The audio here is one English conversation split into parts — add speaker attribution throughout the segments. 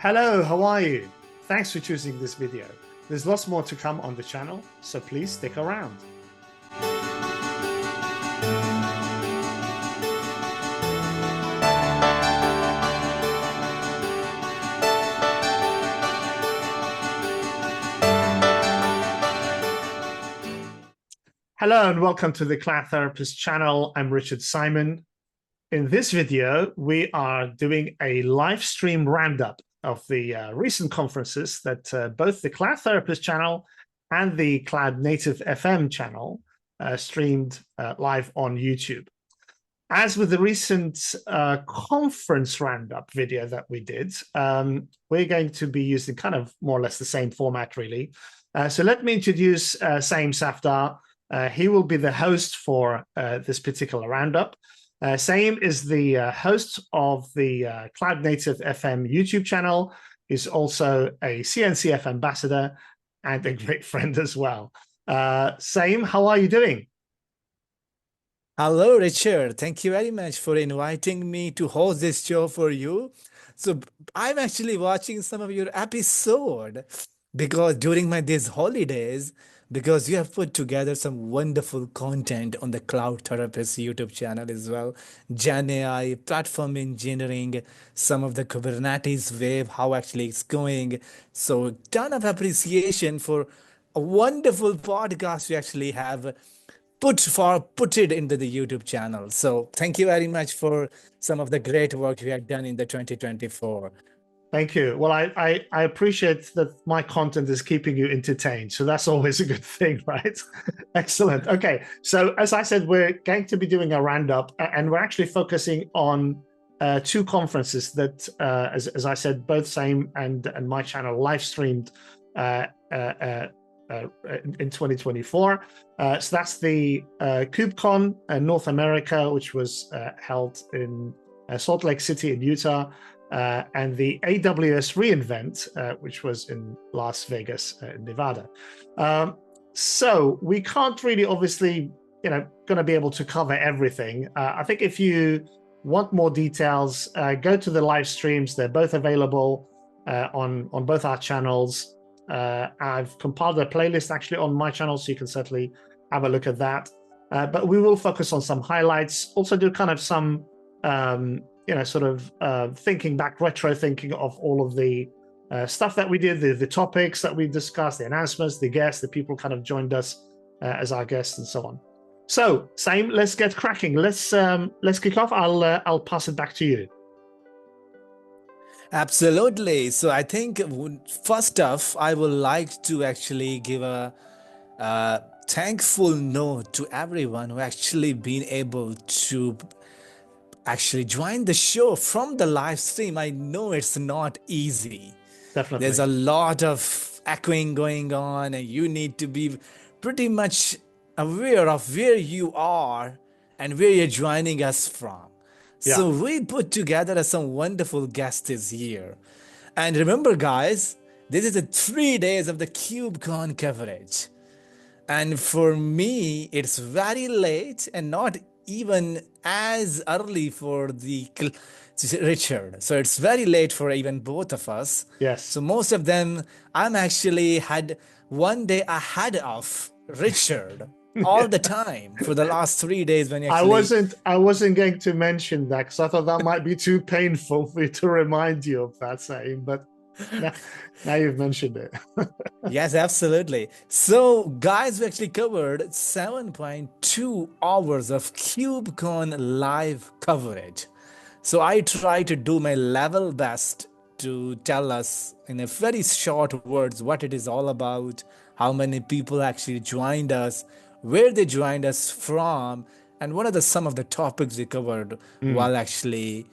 Speaker 1: Hello, how are you? Thanks for choosing this video. There's lots more to come on the channel, so please stick around. Hello and welcome to the Cloud Therapist channel. I'm Richard Simon. In this video, we are doing a live stream roundup of the recent conferences that both the Cloud Therapist channel and the Cloud Native FM channel streamed live on YouTube. As with the recent conference roundup video that we did, we're going to be using kind of more or less the same format, really. So let me introduce Saim Safdar. He will be the host for this particular roundup. Saim is the host of the Cloud Native FM YouTube channel. He's also a CNCF ambassador and a great friend as well. Saim, how are you doing?
Speaker 2: Hello, Richard. Thank you very much for inviting me to host this show for you. So I'm actually watching some of your episode because during these holidays, because you have put together some wonderful content on the Cloud Therapist YouTube channel as well. Gen AI, platform engineering, some of the Kubernetes wave, how actually it's going. So ton of appreciation for a wonderful podcast we actually have put it into the YouTube channel. So thank you very much for some of the great work we have done in the 2024.
Speaker 1: Thank you. Well, I appreciate that my content is keeping you entertained. So that's always a good thing, right? Excellent. Okay. So as I said, we're going to be doing a roundup and we're actually focusing on two conferences that, as I said, both Saim and my channel live streamed in 2024. So that's the KubeCon North America, which was held in Salt Lake City in Utah. And the AWS reInvent, which was in Las Vegas, Nevada. So we can't really, obviously, going to be able to cover everything. I think if you want more details, go to the live streams. They're both available on both our channels. I've compiled a playlist actually on my channel, so you can certainly have a look at that. But we will focus on some highlights, also do kind of some thinking back, retro thinking of all of the stuff that we did, the topics that we discussed, the announcements, the guests, the people kind of joined us as our guests and so on. So, Saim, let's get cracking. Let's kick off. I'll pass it back to you.
Speaker 2: Absolutely. So I think first off, I would like to actually give a thankful note to everyone who actually been able to actually join the show from the live stream. I know it's not easy.
Speaker 1: Definitely.
Speaker 2: There's a lot of echoing going on and you need to be pretty much aware of where you are and where you're joining us from. Yeah. So we put together some wonderful guests this year. And remember, guys, this is the 3 days of the KubeCon coverage. And for me, it's very late and not even as early for the Richard. So it's very late for even both of us.
Speaker 1: Yes.
Speaker 2: So most of them, I'm actually had one day ahead of Richard all the time for the last 3 days when actually...
Speaker 1: I wasn't going to mention that because I thought that might be too painful for you to remind you of that, Saim, but now you've mentioned it.
Speaker 2: Yes, absolutely. So, guys, we actually covered 7.2 hours of KubeCon live coverage. So I try to do my level best to tell us in a very short words what it is all about, how many people actually joined us, where they joined us from, and what are some of the topics we covered while actually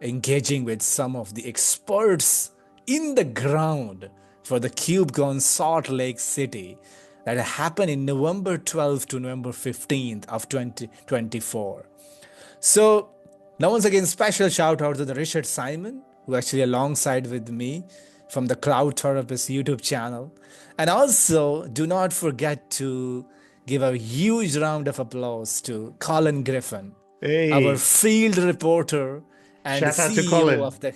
Speaker 2: engaging with some of the experts in the ground for the KubeCon Salt Lake City that happened in November 12th to November 15th of 2024. So now once again, special shout out to the Richard Simon, who actually alongside with me from the Cloud Therapist YouTube channel. And also do not forget to give a huge round of applause to Colin Griffin, our field reporter and
Speaker 1: Shout out
Speaker 2: CEO
Speaker 1: to Colin.
Speaker 2: of the...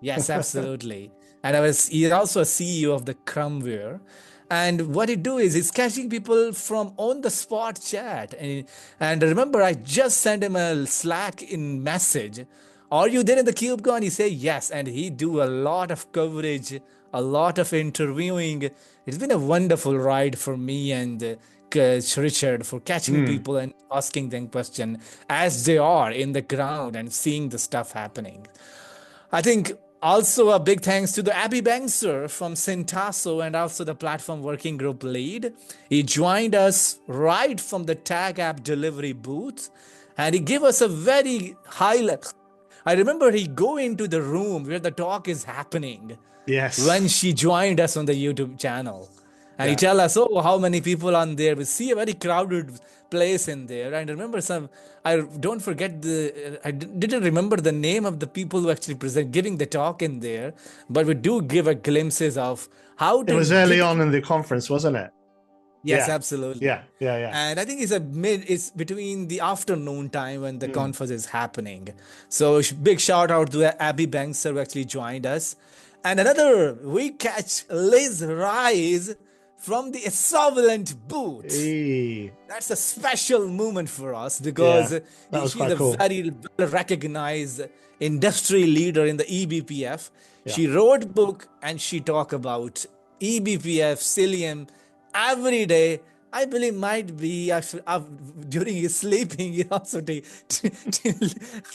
Speaker 2: Yes, absolutely. And he's also a CEO of the Crumware. And what he do is he's catching people from on the spot chat. And remember, I just sent him a Slack in message. Are you there in the KubeCon? He say yes. And he do a lot of coverage, a lot of interviewing. It's been a wonderful ride for me and Richard for catching people and asking them question as they are in the ground and seeing the stuff happening. I think also a big thanks to the Abby Bangser from Centasso and also the platform working group lead. He joined us right from the Tag App delivery booth and he gave us a very high level. I remember he go into the room where the talk is happening
Speaker 1: Yes.
Speaker 2: when she joined us on the YouTube channel. And he
Speaker 1: Yeah.
Speaker 2: tell us, oh, how many people on there. We see a very crowded place in there. And remember I don't forget didn't remember the name of the people who actually present, giving the talk in there. But we do give a glimpses of how
Speaker 1: It
Speaker 2: to
Speaker 1: was early
Speaker 2: give.
Speaker 1: on in the conference, wasn't it?
Speaker 2: Yes,
Speaker 1: Yeah.
Speaker 2: absolutely.
Speaker 1: Yeah. Yeah. Yeah.
Speaker 2: And I think it's between the afternoon time when the conference is happening. So big shout out to Abby Bangser who actually joined us. And another, we catch Liz Rise from the Equivalent booth.
Speaker 1: Eee.
Speaker 2: That's a special moment for us because
Speaker 1: Yeah. That was
Speaker 2: she's
Speaker 1: quite
Speaker 2: a
Speaker 1: cool.
Speaker 2: very well recognized industry leader in the eBPF.
Speaker 1: Yeah.
Speaker 2: She wrote book and she talk about eBPF, Cilium every day. I believe might be actually during his sleeping, he also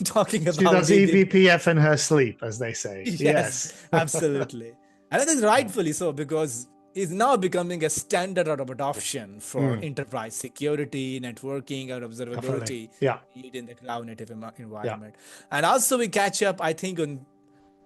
Speaker 2: talking
Speaker 1: She
Speaker 2: about
Speaker 1: does
Speaker 2: eBPF.
Speaker 1: eBPF in her sleep, as they say.
Speaker 2: Yes,
Speaker 1: Yes.
Speaker 2: absolutely. And I think rightfully so because it's now becoming a standard of adoption for enterprise security, networking, and
Speaker 1: Definitely.
Speaker 2: observability
Speaker 1: Yeah.
Speaker 2: in the cloud native
Speaker 1: Yeah.
Speaker 2: environment. And also we catch up, I think, on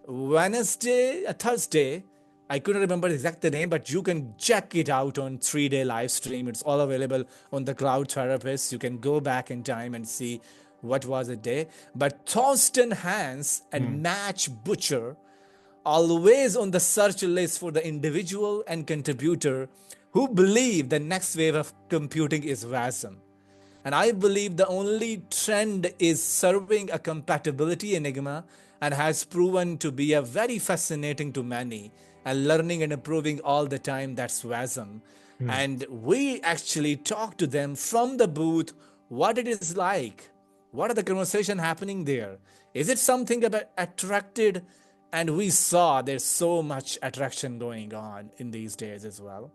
Speaker 2: Wednesday, Thursday. I couldn't remember the exact name, but you can check it out on 3-day live stream. It's all available on the Cloud Therapist. You can go back in time and see what was the day. But Thorsten Hans and Match Butcher always on the search list for the individual and contributor who believe the next wave of computing is WASM. And I believe the only trend is serving a compatibility enigma and has proven to be a very fascinating to many and learning and improving all the time. That's WASM. And we actually talk to them from the booth what it is like. What are the conversation happening there? Is it something about attracted? And we saw there's so much attraction going on in these days as well.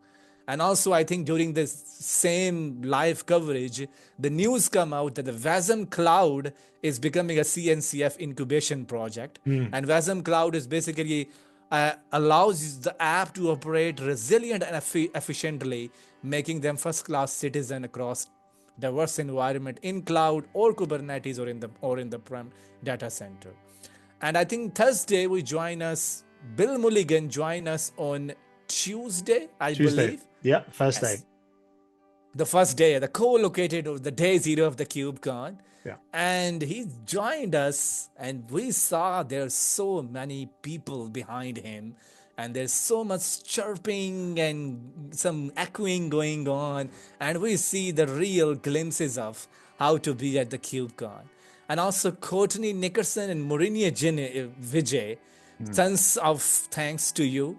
Speaker 2: And also, I think during this same live coverage, the news come out that the WASM Cloud is becoming a CNCF incubation project. And WASM Cloud is basically allows the app to operate resilient and efficiently, making them first-class citizen across diverse environment in cloud or Kubernetes or in the prem data center. And I think Thursday we join us. Bill Mulligan join us on Tuesday, I
Speaker 1: Tuesday.
Speaker 2: believe.
Speaker 1: Yeah. First
Speaker 2: Yes.
Speaker 1: day.
Speaker 2: The first day, the co-located of the day zero of the KubeCon.
Speaker 1: Yeah.
Speaker 2: And he joined us, and we saw there's so many people behind him, and there's so much chirping and some echoing going on, and we see the real glimpses of how to be at the KubeCon. And also Courtney Nickerson and Mourinho Vijay, tons of thanks to you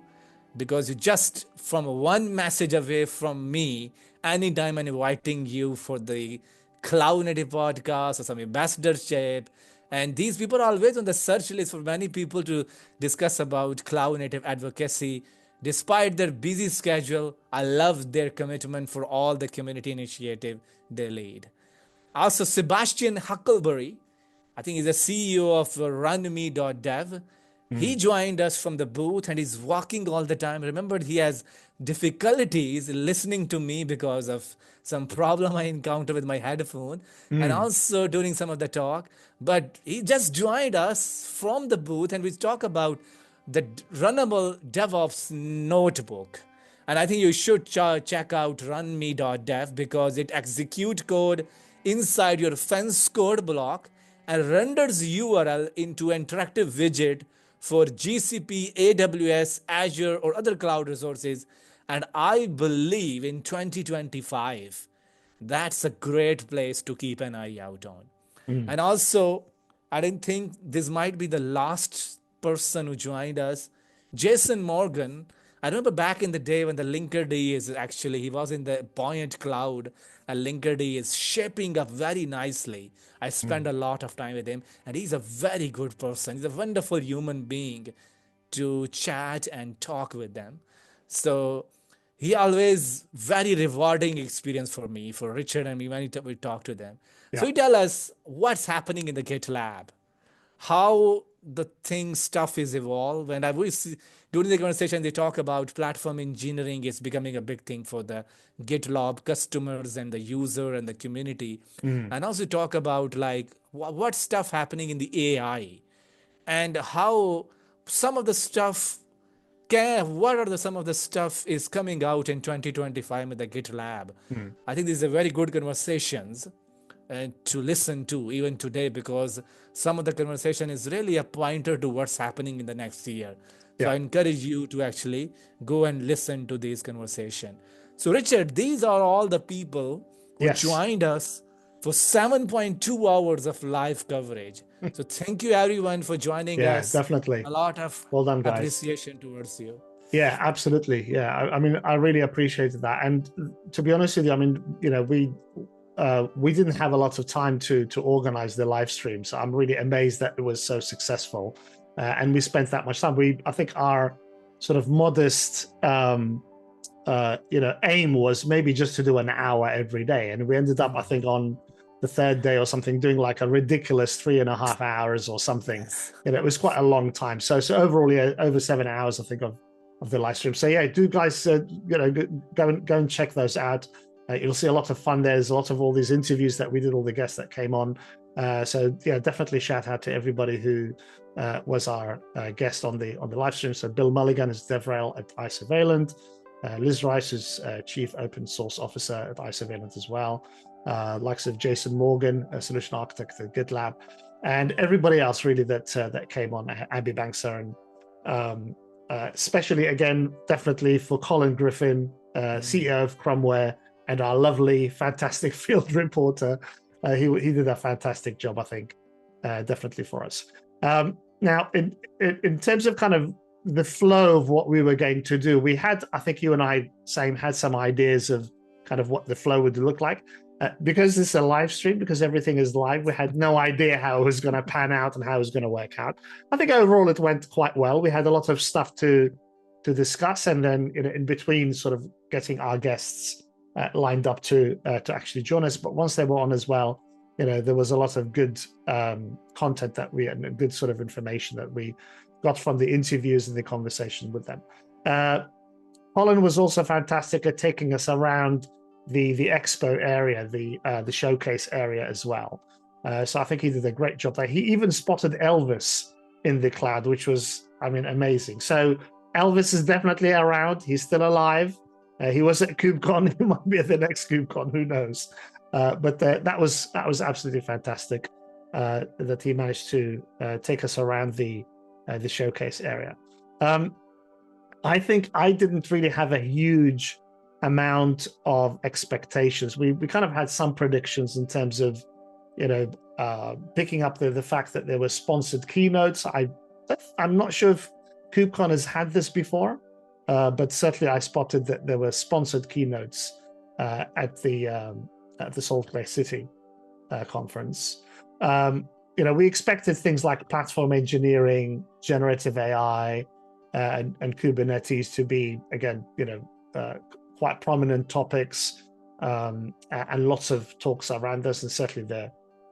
Speaker 2: because you just from one message away from me anytime I'm inviting you for the cloud native podcast or some ambassadorship. And these people are always on the search list for many people to discuss about cloud native advocacy. Despite their busy schedule, I love their commitment for all the community initiative they lead. Also, Sebastian Huckleberry, I think he's the CEO of runme.dev. He joined us from the booth and he's walking all the time. Remember, he has difficulties listening to me because of some problem I encountered with my headphone and also during some of the talk. But he just joined us from the booth and we talk about the runnable DevOps notebook. And I think you should check out runme.dev because it executes code inside your fence code block and renders URL into an interactive widget for GCP, AWS, Azure, or other cloud resources. And I believe in 2025, that's a great place to keep an eye out on. And also, I didn't think this might be the last person who joined us. Jason Morgan, I remember back in the day when the Linkerd is actually, he was in the buoyant cloud, and Linkerd is shaping up very nicely. I spent a lot of time with him, and he's a very good person. He's a wonderful human being to chat and talk with them. So he always very rewarding experience for me, for Richard and me when we talk to them.
Speaker 1: Yeah.
Speaker 2: So he tell us what's happening in the GitLab, how the stuff is evolved. And I will see, during the conversation, they talk about platform engineering is becoming a big thing for the GitLab customers and the user and the community. And also talk about like what stuff happening in the AI and how some of the stuff what are some of the stuff is coming out in 2025 with the GitLab. I think these are very good conversations to listen to even today, because some of the conversation is really a pointer to what's happening in the next year. So I encourage you to actually go and listen to these conversation. So Richard, these are all the people who joined us for 7.2 hours of live coverage. So thank you everyone for joining us.
Speaker 1: Definitely.
Speaker 2: A lot of
Speaker 1: well done, guys.
Speaker 2: appreciation towards you.
Speaker 1: Yeah, absolutely. Yeah, I mean, I really appreciated that. And to be honest with you, I mean, you know, we didn't have a lot of time to organize the live stream, so I'm really amazed that it was so successful, and we spent that much time. I think our sort of modest aim was maybe just to do an hour every day, and we ended up, I think, on the third day or something, doing like a ridiculous 3.5 hours or something. You know, it was quite a long time. So overall, yeah, over 7 hours, I think, of the live stream. So yeah, do guys, go and check those out. You'll see a lot of fun. There's a lot of all these interviews that we did, all the guests that came on. So yeah, definitely shout out to everybody who was our guest on the live stream. So Bill Mulligan is DevRel at iSurveillance. Liz Rice is Chief Open Source Officer at iSurveillance as well. Likes of Jason Morgan, a solution architect at GitLab, and everybody else really that came on. Abby Bankser, and especially again, definitely for Colin Griffin, CEO of Crumware, and our lovely, fantastic field reporter. He did a fantastic job, I think, definitely for us. Now, in terms of kind of the flow of what we were going to do, we had, I think you and I, Saim, had some ideas of kind of what the flow would look like. Because it's a live stream, because everything is live, we had no idea how it was going to pan out and how it was going to work out. I think overall it went quite well. We had a lot of stuff to discuss, and then in between, sort of getting our guests lined up to actually join us. But once they were on as well, there was a lot of good content that we had, and good sort of information that we got from the interviews and the conversation with them. Colin was also fantastic at taking us around the expo area, the showcase area as well. So I think he did a great job there. He even spotted Elvis in the cloud, which was, I mean, amazing. So Elvis is definitely around. He's still alive. He was at KubeCon. He might be at the next KubeCon. Who knows? But that was absolutely fantastic that he managed to take us around the showcase area. I think I didn't really have a huge amount of expectations. We kind of had some predictions in terms of, picking up the fact that there were sponsored keynotes. I'm not sure if KubeCon has had this before, but certainly I spotted that there were sponsored keynotes at the Salt Lake City conference. We expected things like platform engineering, generative AI, and Kubernetes to be, again, quite prominent topics, and lots of talks around this, and certainly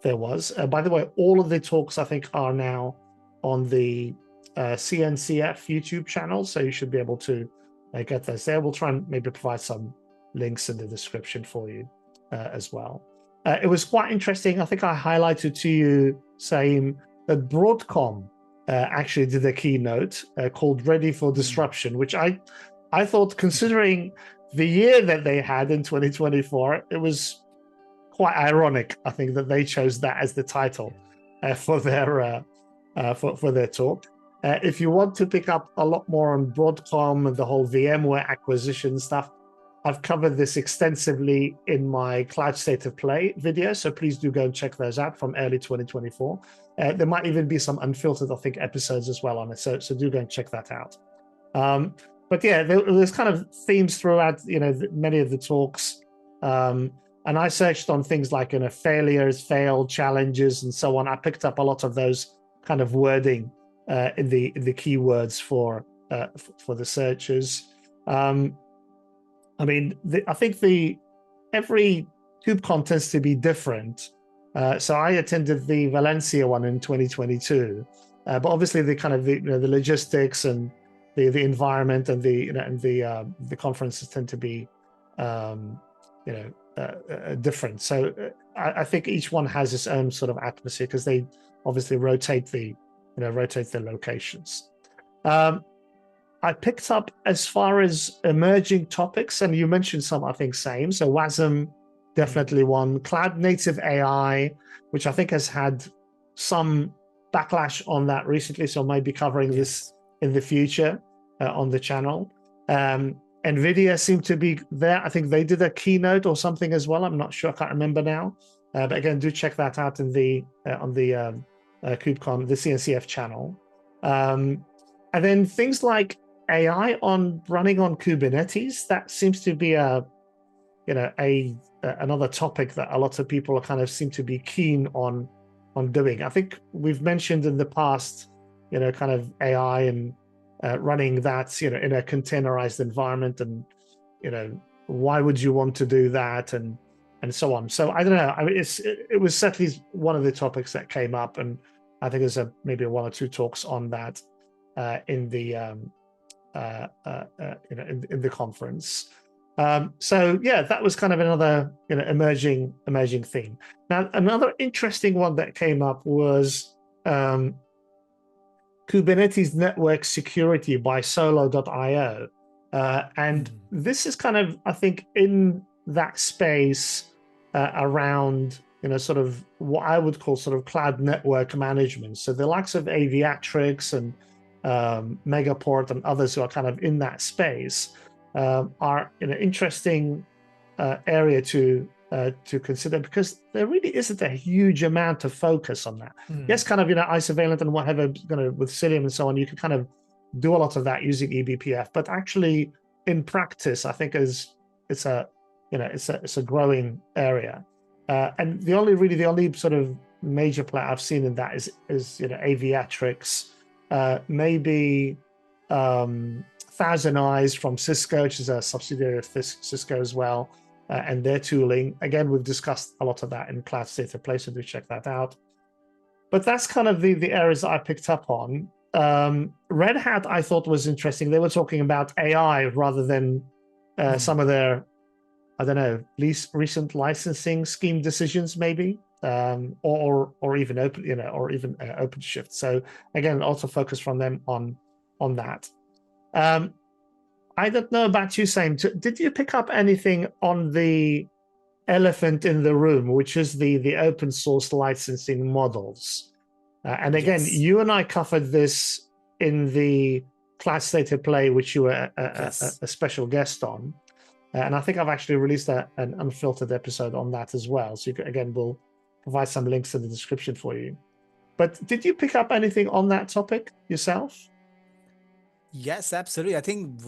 Speaker 1: there was. By the way, all of the talks, I think, are now on the CNCF YouTube channel, so you should be able to get those there. We'll try and maybe provide some links in the description for you as well. It was quite interesting. I think I highlighted to you, Saim, that Broadcom actually did a keynote called Ready for Disruption, which I thought, considering the year that they had in 2024, it was quite ironic, I think, that they chose that as the title for their talk. If you want to pick up a lot more on Broadcom and the whole VMware acquisition stuff, I've covered this extensively in my Cloud State of Play video, so please do go and check those out from early 2024. There might even be some unfiltered, I think, episodes as well on it, so do go and check that out. But yeah, there's kind of themes throughout, many of the talks. And I searched on things like, failures, failed, challenges, and so on. I picked up a lot of those kind of wording in the keywords for the searches. I mean, I think every KubeCon tends to be different. So I attended the Valencia one in 2022, but obviously the kind of the logistics and the environment and the conferences tend to be different. So I think each one has its own sort of atmosphere because they obviously rotate the locations. I picked up as far as emerging topics, and you mentioned some, I think, Saim. So WASM, definitely one. Cloud native AI, which I think has had some backlash on that recently, so I might be covering this in the future on the channel. NVIDIA seemed to be there. I think they did a keynote or something as well. I'm not sure. I can't remember now. But again, do check that out in on the KubeCon, the CNCF channel. And then things like AI running on Kubernetes, that seems to be another topic that a lot of people kind of seem to be keen on doing. I think we've mentioned in the past, kind of AI and running that, in a containerized environment, and why would you want to do that, and so on. So I don't know. I mean, it was certainly one of the topics that came up, and I think there's maybe one or two talks on that in the in the conference. So yeah, that was kind of another emerging theme. Now, another interesting one that came up was Kubernetes network security by solo.io, and this is kind of, I think, in that space around sort of what I would call sort of cloud network management. So the likes of Aviatrix and Megaport and others who are kind of in that space are an interesting area to consider, because there really isn't a huge amount of focus on that. Yes, kind of isovalent and whatever, with Cilium and so on, you can kind of do a lot of that using eBPF, but actually in practice, I think it's a growing area. And the only sort of major player I've seen in that is Aviatrix. Maybe Thousand Eyes from Cisco, which is a subsidiary of Cisco as well, and their tooling. Again, we've discussed a lot of that in Cloud State of Play, so do check that out. But that's kind of the areas that I picked up on. Red Hat, I thought, was interesting. They were talking about AI rather than some of their, I don't know, least recent licensing scheme decisions, maybe. Or even open, or even OpenShift. So again, also focus from them on that. I don't know about you, Saim. Did you pick up anything on the elephant in the room, which is the open source licensing models? And again, you and I covered this in the Cloud State of Play, which you were a special guest on. And I think I've actually released an unfiltered episode on that as well. So we'll provide some links in the description for you. But did you pick up anything on that topic yourself?
Speaker 2: Yes, absolutely. I think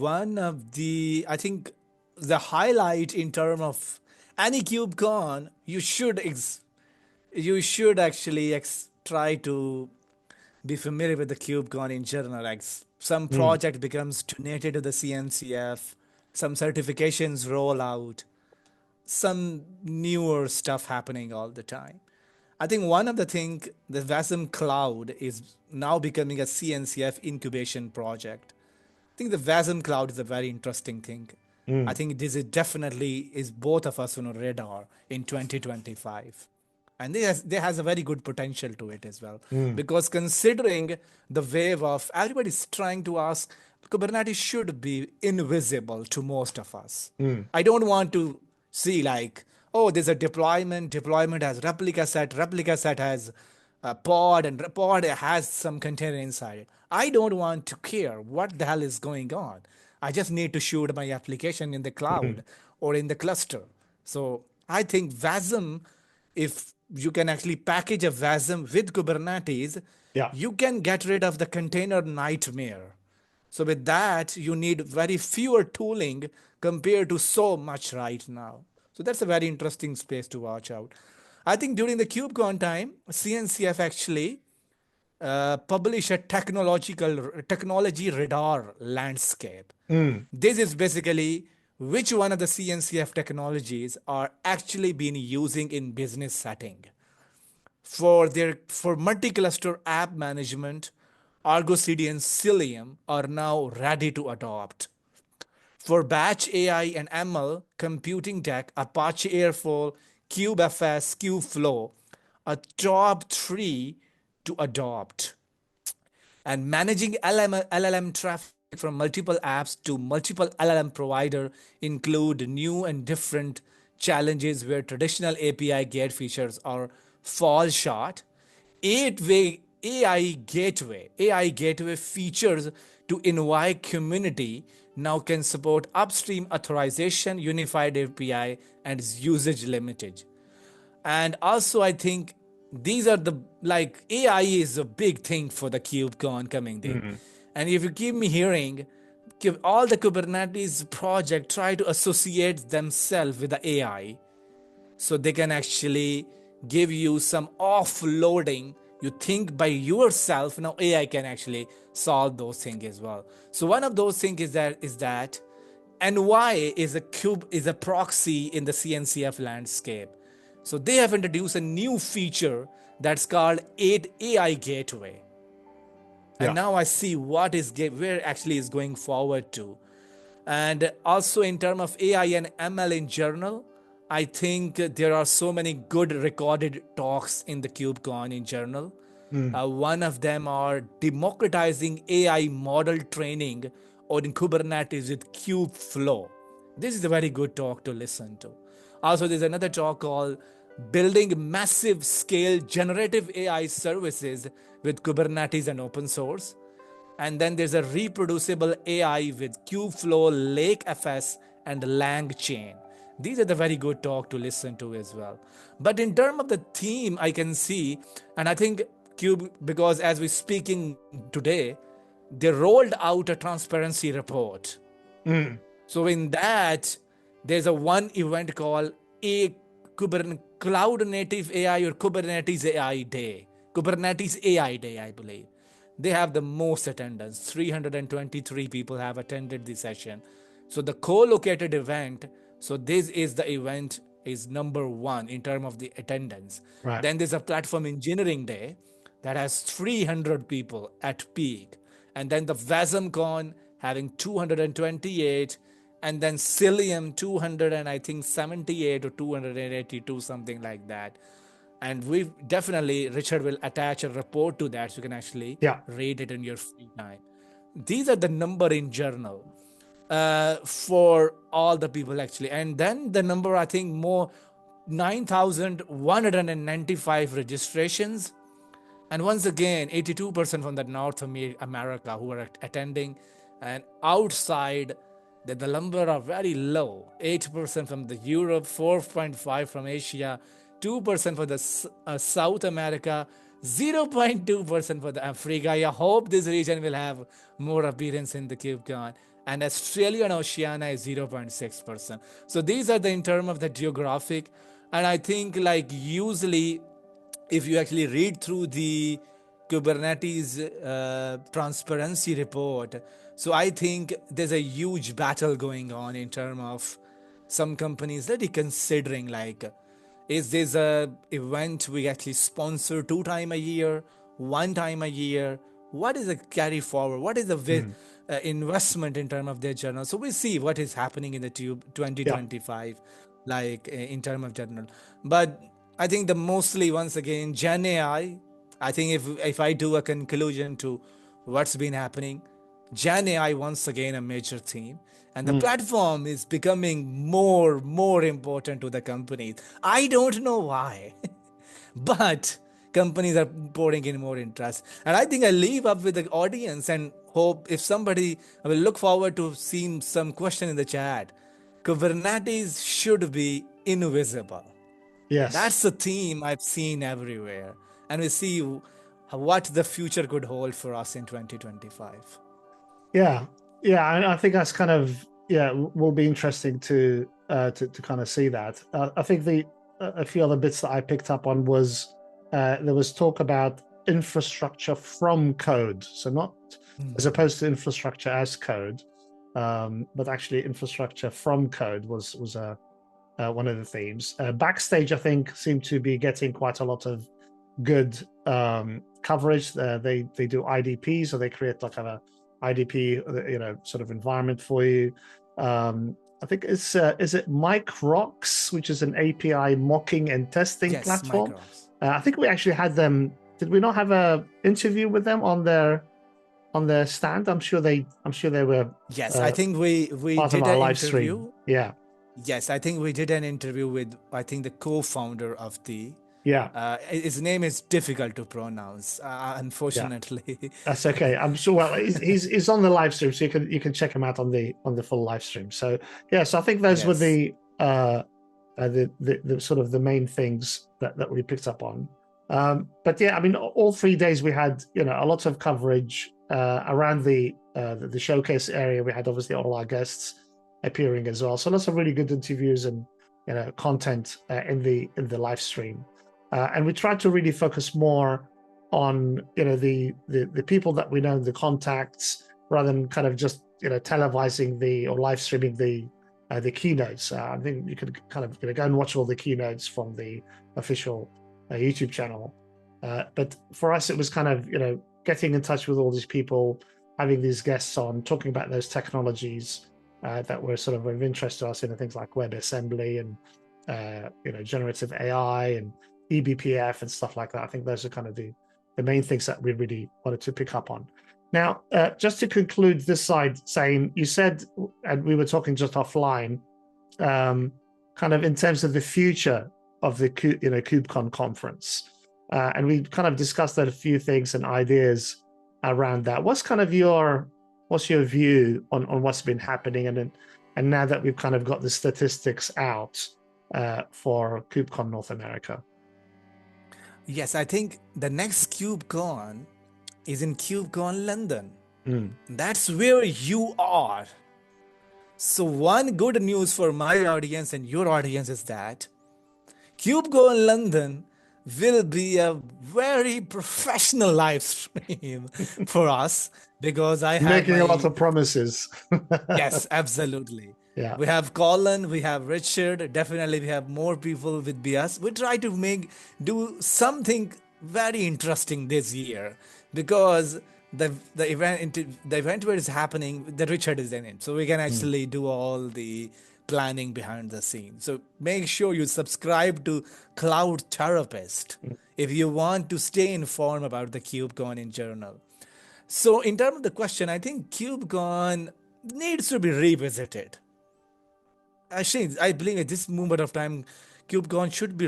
Speaker 2: the highlight in terms of any KubeCon, you should actually try to be familiar with the KubeCon in general. Like some project becomes donated to the CNCF, some certifications roll out, some newer stuff happening all the time. I think one of the things, the WASM Cloud is now becoming a CNCF incubation project. I think the WASM Cloud is a very interesting thing. I think this is definitely both of us on a radar in 2025. And there has a very good potential to it as well. Because considering the wave of everybody's trying to ask, Kubernetes should be invisible to most of us. I don't want to see like, oh, there's a deployment has replica set has a pod, and pod has some container inside it. I don't want to care what the hell is going on. I just need to shoot my application in the cloud or in the cluster. So I think WASM, if you can actually package a WASM with Kubernetes,
Speaker 1: Yeah.
Speaker 2: you can get rid of the container nightmare. So with that, you need very fewer tooling compared to so much right now. So that's a very interesting space to watch out. I think during the KubeCon time, CNCF actually publish a technology radar landscape.
Speaker 1: Mm.
Speaker 2: This is basically which one of the CNCF technologies are actually being using in business setting for multi-cluster app management. Argo CD and Cilium are now ready to adopt. For batch AI and ML computing tech, Apache Airflow, KubeFS, Kubeflow are top three to adopt. And managing LLM traffic from multiple apps to multiple LLM provider include new and different challenges where traditional API gate features are fall short. AI gateway features to invite community now can support upstream authorization, unified API, and usage limited. And also, I think these are the like AI is a big thing for the KubeCon coming day.
Speaker 1: Mm.
Speaker 2: And if you keep me hearing, all the Kubernetes project try to associate themselves with the AI so they can actually give you some offloading. You think by yourself, now AI can actually solve those things as well. So one of those things is that NY is a proxy in the CNCF landscape. So they have introduced a new feature that's called 8 AI Gateway. And
Speaker 1: Yeah.
Speaker 2: now I see what is where actually is going forward to. And also in terms of AI and ML in general, I think there are so many good recorded talks in the KubeCon in general.
Speaker 1: Mm.
Speaker 2: One of them are democratizing AI model training on Kubernetes with Kubeflow. This is a very good talk to listen to. Also, there's another talk called building massive scale generative AI services with Kubernetes and open source. And then there's a reproducible AI with Kubeflow, LakeFS, and LangChain. These are the very good talk to listen to as well. But in terms of the theme, I can see, and I think Cube, because as we're speaking today, they rolled out a transparency report.
Speaker 1: Mm.
Speaker 2: So in that, there's a one event called a Kubernetes Cloud Native AI or Kubernetes AI Day. Kubernetes AI Day, I believe. They have the most attendance. 323 people have attended the session. So the co-located event, so this is the event is number one in terms of the attendance.
Speaker 1: Right.
Speaker 2: Then there's a platform engineering day that has 300 people at peak. And then the WASMCon having 228, and then Cilium 200 and I think 78 or 282, something like that. And we definitely, Richard will attach a report to that so you can actually
Speaker 1: Yeah.
Speaker 2: read it in your free time. These are the number in journal for all the people actually. And then the number, I think more 9,195 registrations. And once again, 82% from the North America who are attending, and outside the number are very low. 8% from the Europe, 4.5 from Asia, 2% for the South America, 0.2% for the Africa. I hope this region will have more appearance in the KubeCon. And Australia and Oceania is 0.6%. So these are the in terms of the geographic. And I think like usually if you actually read through the Kubernetes transparency report, so I think there's a huge battle going on in terms of some companies really considering like, is this a event we actually sponsor 2 times a year, 1 time a year? What is the carry forward? What is the
Speaker 1: Mm.
Speaker 2: investment in terms of their journal? So we see what is happening in the tube
Speaker 1: Yeah.
Speaker 2: 2025, like in terms of journal. But I think the mostly once again Gen AI. I think if I do a conclusion to what's been happening, Gen AI once again a major theme, and the
Speaker 1: Mm.
Speaker 2: platform is becoming more important to the companies. I don't know why, but companies are pouring in more interest, and I think I leave up with the audience and hope if somebody I will look forward to seeing some question in the chat. Kubernetes should be invisible.
Speaker 1: Yes.
Speaker 2: That's the theme I've seen everywhere. And we see what the future could hold for us in 2025.
Speaker 1: Yeah. Yeah. I think that's kind of, will be interesting to kind of see that. I think a few other bits that I picked up on was there was talk about infrastructure from code. So not as opposed to infrastructure as code, but actually infrastructure from code was one of the themes. Backstage, I think, seemed to be getting quite a lot of good coverage. They do IDP, so they create like a IDP, sort of environment for you. I think is it Microx, which is an API mocking and testing platform. I think we actually had them. Did we not have a interview with them on their stand? I'm sure they were.
Speaker 2: Yes, I think we
Speaker 1: part
Speaker 2: did
Speaker 1: of our
Speaker 2: an
Speaker 1: live
Speaker 2: interview.
Speaker 1: stream. Yeah.
Speaker 2: Yes, I think we did an interview with, I think, the co-founder of the.
Speaker 1: Yeah.
Speaker 2: His name is difficult to pronounce, unfortunately.
Speaker 1: Yeah. That's okay. I'm sure. Well, he's on the live stream, so you can check him out on the full live stream. So yeah, so I think those were the sort of the main things that we picked up on. But yeah, I mean, all 3 days we had a lot of coverage around the showcase area. We had obviously all our guests appearing as well. So lots of really good interviews and content in the live stream. And we tried to really focus more on the people that we know, the contacts, rather than kind of just televising or live streaming the keynotes. I think you could kind of go and watch all the keynotes from the official YouTube channel. But for us, it was kind of getting in touch with all these people, having these guests on, talking about those technologies that were sort of interest to us, things like WebAssembly and generative AI and eBPF and stuff like that. I think those are kind of the main things that we really wanted to pick up on. Now, just to conclude this side, Saim, you said, and we were talking just offline, kind of in terms of the future of the KubeCon conference, and we kind of discussed that a few things and ideas around that. What's your view on what's been happening, and now that we've kind of got the statistics out for KubeCon North America?
Speaker 2: Yes, I think the next KubeCon is in KubeCon London. That's where you are. So one good news for my audience and your audience is that KubeCon London will be a very professional live stream for us, because I have
Speaker 1: making a lot of promises.
Speaker 2: Yes, absolutely.
Speaker 1: Yeah.
Speaker 2: We have Colin, we have Richard, definitely we have more people with us. We try to do something very interesting this year, because the event where it's happening, the Richard is in it. So we can actually do all the planning behind the scenes. So make sure you subscribe to Cloud Therapist if you want to stay informed about the KubeCon in general. So in terms of the question, I think KubeCon needs to be revisited. Actually, I believe at this moment of time, KubeCon should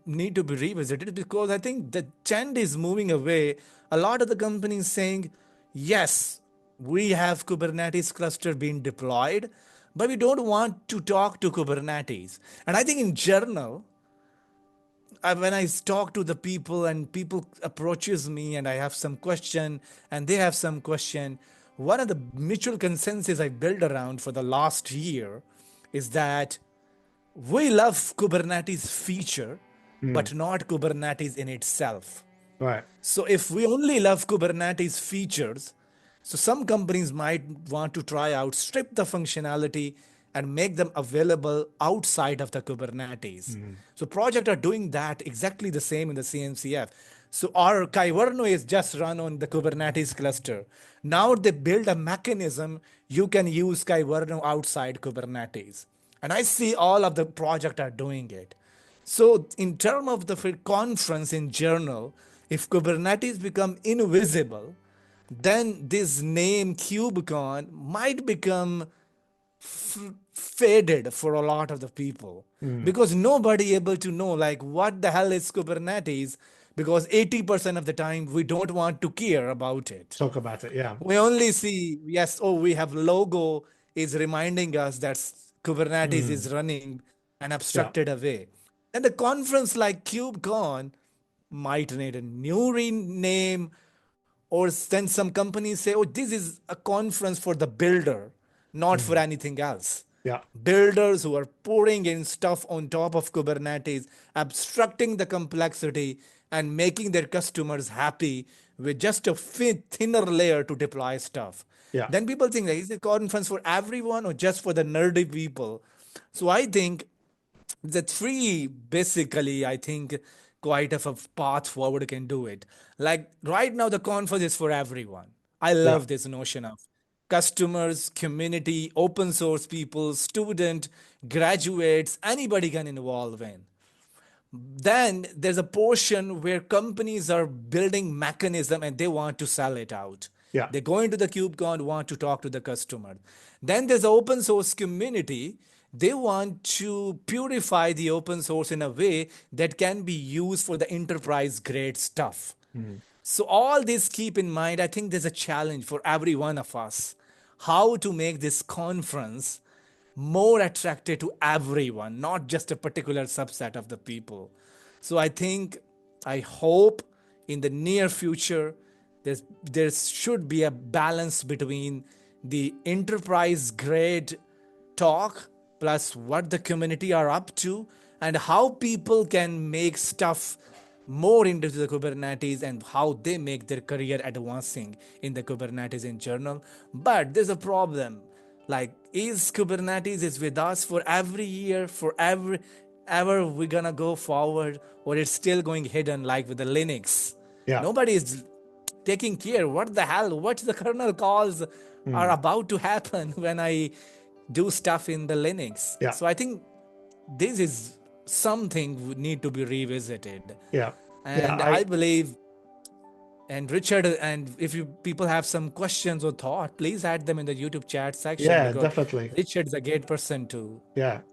Speaker 2: need to be revisited, because I think the trend is moving away. A lot of the companies saying, yes, we have Kubernetes cluster being deployed, but we don't want to talk to Kubernetes. And I think in general, when I talk to the people and people approaches me and I have some question and they have some question, one of the mutual consensus I built around for the last year is that we love Kubernetes feature, but not Kubernetes in itself.
Speaker 1: Right.
Speaker 2: So if we only love Kubernetes features, so some companies might want to try out, strip the functionality and make them available outside of the Kubernetes. So projects are doing that exactly the same in the CNCF. So our Kyverno is just run on the Kubernetes cluster. Now they build a mechanism you can use Kyverno outside Kubernetes. And I see all of the projects are doing it. So in terms of the conference in general, if Kubernetes become invisible, then this name KubeCon might become faded for a lot of the people, because nobody able to know like what the hell is Kubernetes, because 80% of the time we don't want to care about it.
Speaker 1: Talk about it, yeah.
Speaker 2: We only see, yes, oh, we have logo is reminding us that Kubernetes is running and
Speaker 1: Yeah.
Speaker 2: abstracted away. And a conference like KubeCon might need a new name, or then some companies say, oh, this is a conference for the builder, not for anything else.
Speaker 1: Yeah.
Speaker 2: Builders who are pouring in stuff on top of Kubernetes, abstracting the complexity and making their customers happy with just a thinner layer to deploy stuff.
Speaker 1: Yeah.
Speaker 2: Then people think, is it a conference for everyone or just for the nerdy people? So I think the three basically, I think, quite of a path forward can do it. Like right now, the conference is for everyone. I
Speaker 1: Yeah.
Speaker 2: love this notion of customers, community, open source people, student, graduates, anybody can involve in. Then there's a portion where companies are building mechanism and they want to sell it out.
Speaker 1: Yeah.
Speaker 2: They go into the KubeCon, want to talk to the customer. Then there's the open source community. They want to purify the open source in a way that can be used for the enterprise grade stuff. So all this keep in mind, I think there's a challenge for every one of us. How to make this conference more attractive to everyone, not just a particular subset of the people. So I hope in the near future, there should be a balance between the enterprise grade talk plus what the community are up to and how people can make stuff more into the Kubernetes and how they make their career advancing in the Kubernetes in general. But there's a problem. Like, is Kubernetes is with us for every year, for ever we're gonna go forward, or it's still going hidden like with the Linux?
Speaker 1: Yeah.
Speaker 2: Nobody is taking care. What the hell? What the kernel calls are about to happen when I do stuff in the Linux?
Speaker 1: Yeah.
Speaker 2: So I think this is something would need to be revisited.
Speaker 1: Yeah.
Speaker 2: And I believe, and Richard, and if you people have some questions or thought, please add them in the YouTube chat section.
Speaker 1: Yeah,
Speaker 2: because
Speaker 1: definitely.
Speaker 2: Richard's a great person to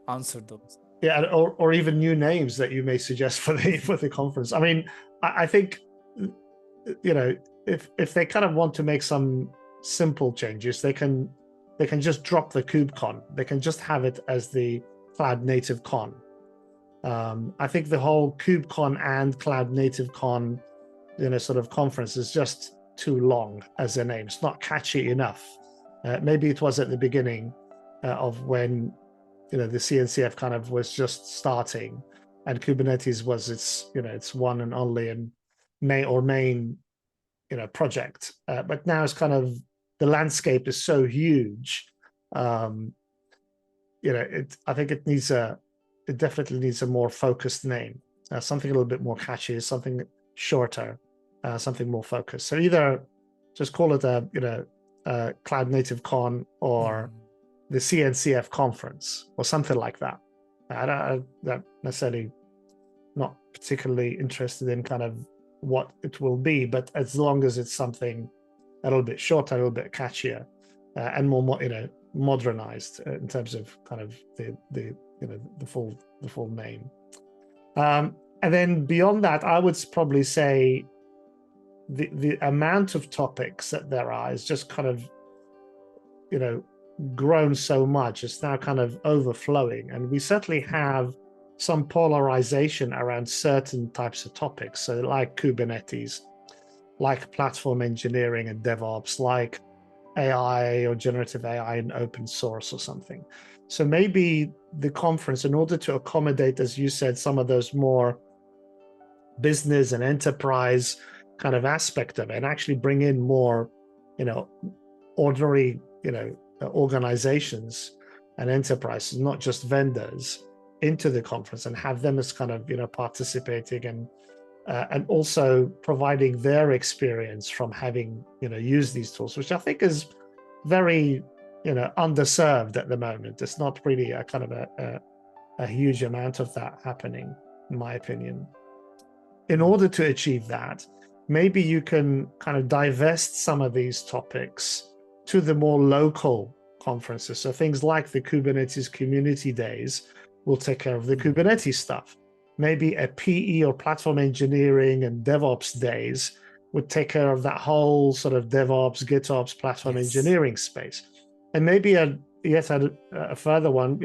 Speaker 2: answer those.
Speaker 1: Yeah, or even new names that you may suggest for the conference. I mean, I think, you know, if they kind of want to make some simple changes, they can just drop the KubeCon. They can just have it as the Cloud Native Con. I think the whole KubeCon and Cloud Native Con, sort of conference is just too long as a name. It's not catchy enough. Maybe it was at the beginning of when, the CNCF kind of was just starting, and Kubernetes was its one and only and main project. But now it's kind of, the landscape is so huge. I think it definitely needs a more focused name, something a little bit more catchy, something shorter, something more focused. So either just call it a Cloud Native Con or the CNCF conference or something like that. I'm not necessarily not particularly interested in kind of what it will be, but as long as it's something a little bit shorter, a little bit catchier, and more modernized in terms of kind of the full name. And then beyond that, I would probably say the amount of topics that there are is just kind of grown so much. It's now kind of overflowing, and we certainly have some polarization around certain types of topics. So like Kubernetes, like platform engineering and DevOps, like AI or generative AI in open source or something. So maybe the conference, in order to accommodate, as you said, some of those more business and enterprise kind of aspect of it, and actually bring in more, ordinary, organizations and enterprises, not just vendors, into the conference, and have them as kind of, participating and also providing their experience from having, used these tools, which I think is very, underserved at the moment. It's not really a kind of a huge amount of that happening, in my opinion. In order to achieve that, maybe you can kind of divest some of these topics to the more local conferences. So things like the Kubernetes Community Days will take care of the Kubernetes stuff. Maybe a PE or platform engineering and DevOps days would take care of that whole sort of DevOps, GitOps, platform engineering space. And maybe a yet a further one,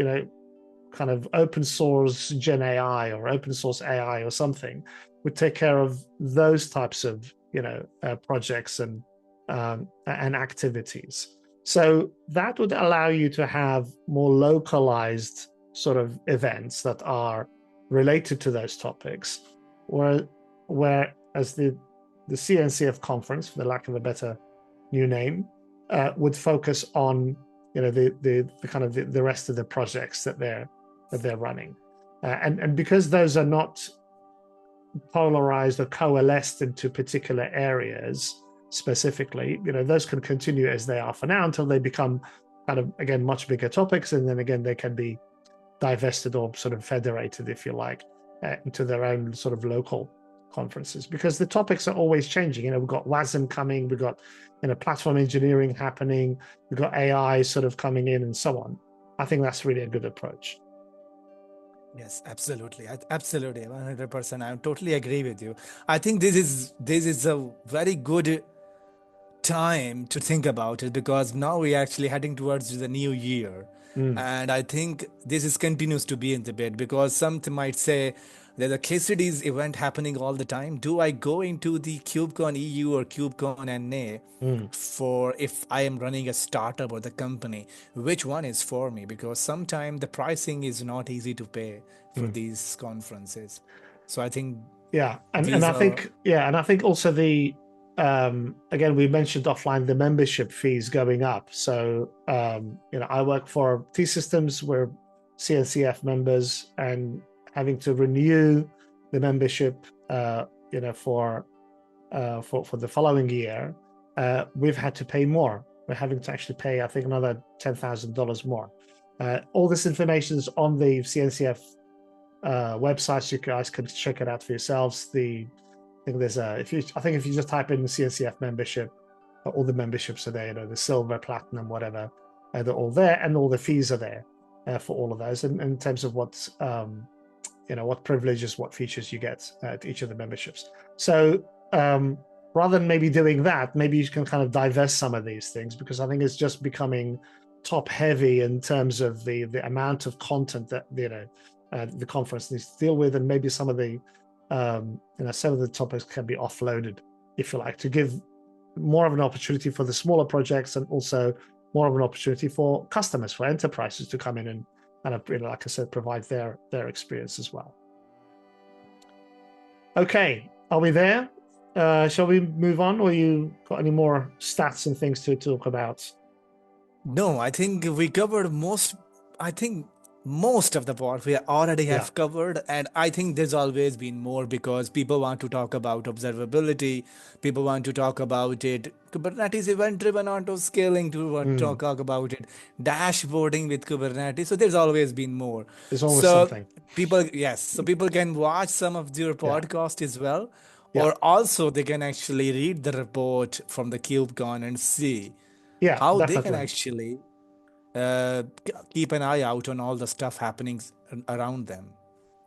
Speaker 1: kind of open source Gen AI or open source AI or something would take care of those types of projects and activities. So that would allow you to have more localized sort of events that are related to those topics, whereas the CNCF conference, for the lack of a better new name, would focus on the kind of the rest of the projects that they're running, and because those are not polarized or coalesced into particular areas specifically, those can continue as they are for now until they become kind of, again, much bigger topics, and then again they can be divested or sort of federated, if you like, into their own sort of local conferences, because the topics are always changing. We've got WASM coming, we've got platform engineering happening, we've got AI sort of coming in, and so on. I think that's really a good approach.
Speaker 2: Yes, absolutely. Absolutely. 100%. I totally agree with you. I think this is a very good time to think about it, because now we're actually heading towards the new year. And I think this is continues to be in debate, because some might say there's a case studies event happening all the time. Do I go into the KubeCon EU or KubeCon NA for if I am running a startup or the company? Which one is for me? Because sometimes the pricing is not easy to pay for these conferences. So I think
Speaker 1: and I think also the again, we mentioned offline the membership fees going up. So I work for T-Systems, we're CNCF members, and having to renew the membership for the following year, we've had to pay more. We're having to actually pay, I think, another $10,000 more. All this information is on the CNCF website. You guys can check it out for yourselves. I think if you just type in the CNCF membership, all the memberships are there. The silver, platinum, whatever, they're all there, and all the fees are there for all of those. And in terms of what privileges, what features you get at each of the memberships. So rather than maybe doing that, maybe you can kind of divest some of these things, because I think it's just becoming top heavy in terms of the amount of content that the conference needs to deal with, and maybe some of the topics can be offloaded, if you like, to give more of an opportunity for the smaller projects, and also more of an opportunity for customers, for enterprises to come in and like I said, provide their experience as well. Okay, are we there? Shall we move on, or you got any more stats and things to talk about?
Speaker 2: No, I think we covered most of the part we already have covered, and I think there's always been more, because people want to talk about observability, people want to talk about it, Kubernetes event-driven auto-scaling, to talk about it, dashboarding with Kubernetes. So there's always been more.
Speaker 1: There's always something.
Speaker 2: People can watch some of your podcast as well, or also they can actually read the report from the KubeCon and see how they can actually keep an eye out on all the stuff happening around them.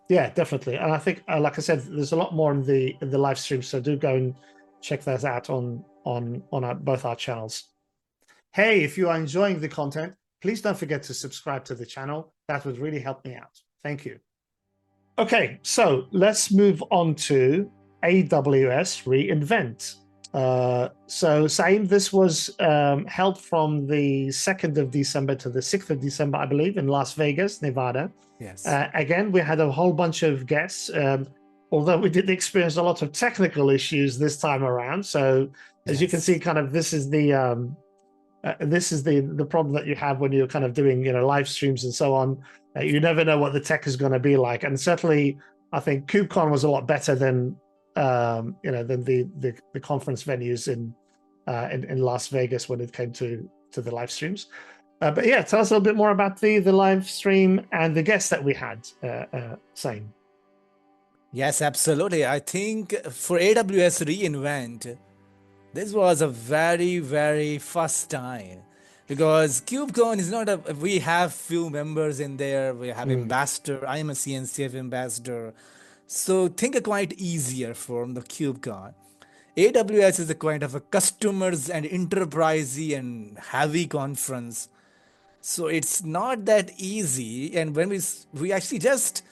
Speaker 1: Yeah, definitely. And I think, like I said, there's a lot more in the live stream, so do go and check those out on both our channels. Hey, if you are enjoying the content, please don't forget to subscribe to the channel. That would really help me out. Thank you. Okay, so let's move on to AWS reInvent. So Saim, this was held from the 2nd of December to the 6th of December, I believe, in Las Vegas, Nevada.
Speaker 2: Yes.
Speaker 1: Again, we had a whole bunch of guests, although we did experience a lot of technical issues this time around. So as you can see, kind of this is the problem that you have when you're kind of doing live streams and so on. You never know what the tech is going to be like, and certainly I think KubeCon was a lot better than than the conference venues in Las Vegas when it came to the live streams. But yeah, tell us a little bit more about the live stream and the guests that we had, Saim.
Speaker 2: Yes, absolutely. I think for AWS reInvent, this was a very, very first time, because KubeCon is not we have few members in there. We have ambassador. I am a CNCF ambassador. So think quite easier from the KubeCon. AWS is a kind of a customers and enterprisey and heavy conference. So it's not that easy. And when we actually just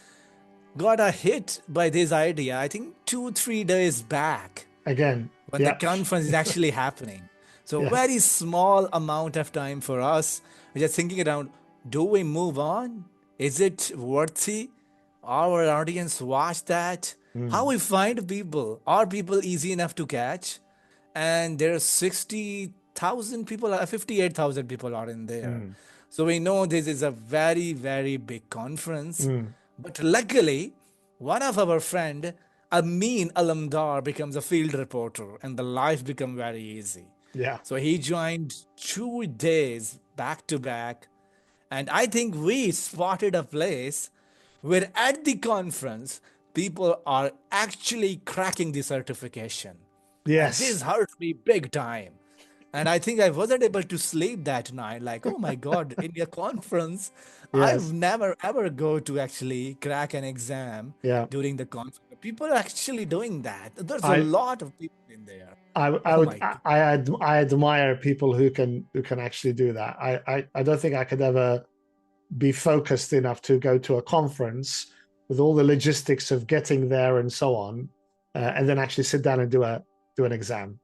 Speaker 2: got a hit by this idea, I think 2-3 days back,
Speaker 1: Again,
Speaker 2: when the
Speaker 1: yeah,
Speaker 2: conference is actually happening. So
Speaker 1: yes,
Speaker 2: very small amount of time for us. We're just thinking around, do we move on? Is it worthy? Our audience watch that? How
Speaker 1: mm,
Speaker 2: we find people? Are people easy enough to catch? And there's 60,000 people, 58,000 people are in there.
Speaker 1: mm,
Speaker 2: So we know this is a very, very big conference.
Speaker 1: mm,
Speaker 2: But luckily, one of our friend, Amin Alamdar, becomes a field reporter, and the life become very easy.
Speaker 1: yeah,
Speaker 2: So he joined 2 days back to back, and I think we spotted a place where at the conference people are actually cracking the certification, and this
Speaker 1: yes,
Speaker 2: hurt me big time. And I think I wasn't able to sleep that night. Like, oh my God, in a conference, I've
Speaker 1: yes,
Speaker 2: never ever go to actually crack an exam
Speaker 1: yeah.
Speaker 2: during the conference. People are actually doing that. There's a
Speaker 1: I
Speaker 2: lot of people in there.
Speaker 1: I
Speaker 2: Oh
Speaker 1: would
Speaker 2: my God.
Speaker 1: I admire people who can actually do that. I don't think I could ever be focused enough to go to a conference with all the logistics of getting there and so on, and then actually sit down and do an exam.